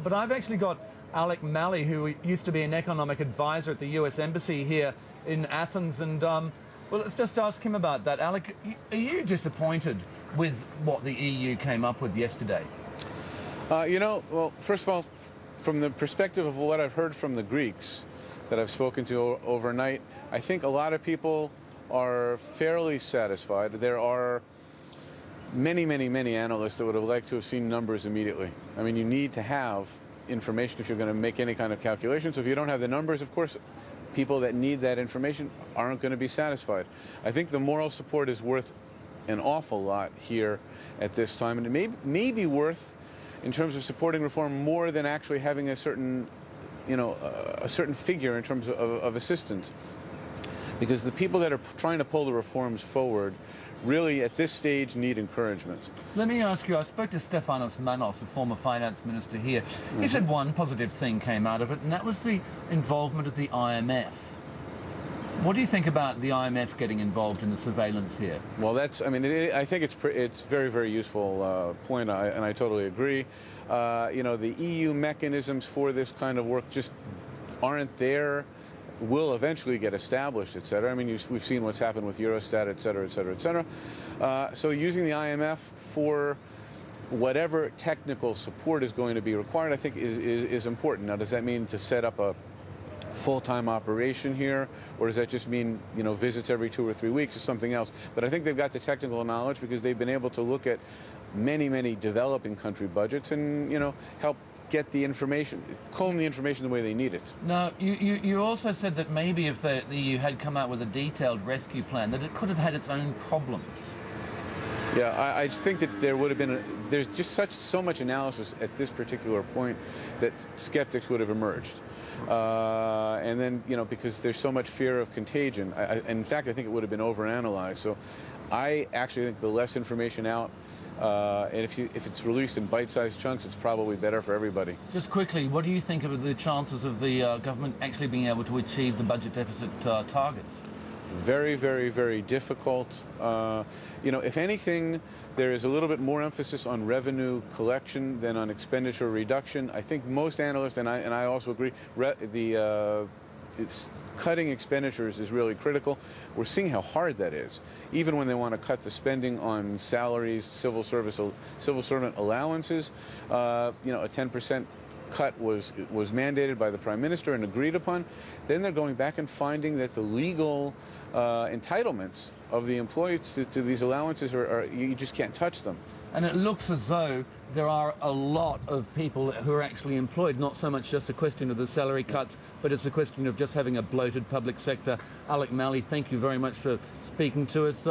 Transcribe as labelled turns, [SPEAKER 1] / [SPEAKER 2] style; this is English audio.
[SPEAKER 1] but I've actually got Alec Mally, who used to be an economic advisor at the US Embassy here in Athens. And, well, let's just ask him about that. Alec, are you disappointed with what the EU came up with yesterday?
[SPEAKER 2] Well, first of all, from the perspective of what I've heard from the Greeks that I've spoken to overnight, I think a lot of people are fairly satisfied. There are many analysts that would have liked to have seen numbers immediately. I mean, you need to have information if you're going to make any kind of calculation. So if you don't have the numbers, of course, people that need that information aren't going to be satisfied. I think the moral support is worth an awful lot here at this time, and it may be worth, in terms of supporting reform, more than actually having a certain, a certain figure in terms of assistance. Because the people that are trying to pull the reforms forward really, at this stage, need encouragement.
[SPEAKER 1] Let me ask you, I spoke to Stefanos Manos, a former finance minister here. He said one positive thing came out of it, and that was the involvement of the IMF. What do you think about the IMF getting involved in the surveillance here? Well,
[SPEAKER 2] I think it's very useful point, and I totally agree. The EU mechanisms for this kind of work just aren't there. Will eventually get established, et cetera. I mean, we've seen what's happened with Eurostat, et cetera, et cetera, et cetera. So using the IMF for whatever technical support is going to be required, I think, is important. Now, does that mean to set up a full-time operation here, or does that just mean, visits every 2 or 3 weeks or something else? But I think they've got the technical knowledge because they've been able to look at many developing country budgets and, help get the information, comb the information the way they need it.
[SPEAKER 1] Now, you also said that maybe if the EU had come out with a detailed rescue plan, that it could have had its own problems.
[SPEAKER 2] Yeah, I just think that there would have been, there's just so much analysis at this particular point that skeptics would have emerged. And then, because there's so much fear of contagion, in fact, I think it would have been overanalyzed. So I actually think the less information out, and if it's released in bite-sized chunks, it's probably better for everybody.
[SPEAKER 1] Just quickly, what do you think of the chances of the government actually being able to achieve the budget deficit targets?
[SPEAKER 2] Very difficult. If anything, there is a little bit more emphasis on revenue collection than on expenditure reduction. I think most analysts, and I also agree, cutting expenditures is really critical. We're seeing how hard that is. Even when they want to cut the spending on salaries, civil servant allowances, a 10% cut was mandated by the Prime Minister and agreed upon. Then they're going back and finding that the legal entitlements of the employees to these allowances you just can't touch them.
[SPEAKER 1] And it looks as though there are a lot of people who are actually employed, not so much just a question of the salary cuts, but it's a question of just having a bloated public sector. Alec Mally, thank you very much for speaking to us.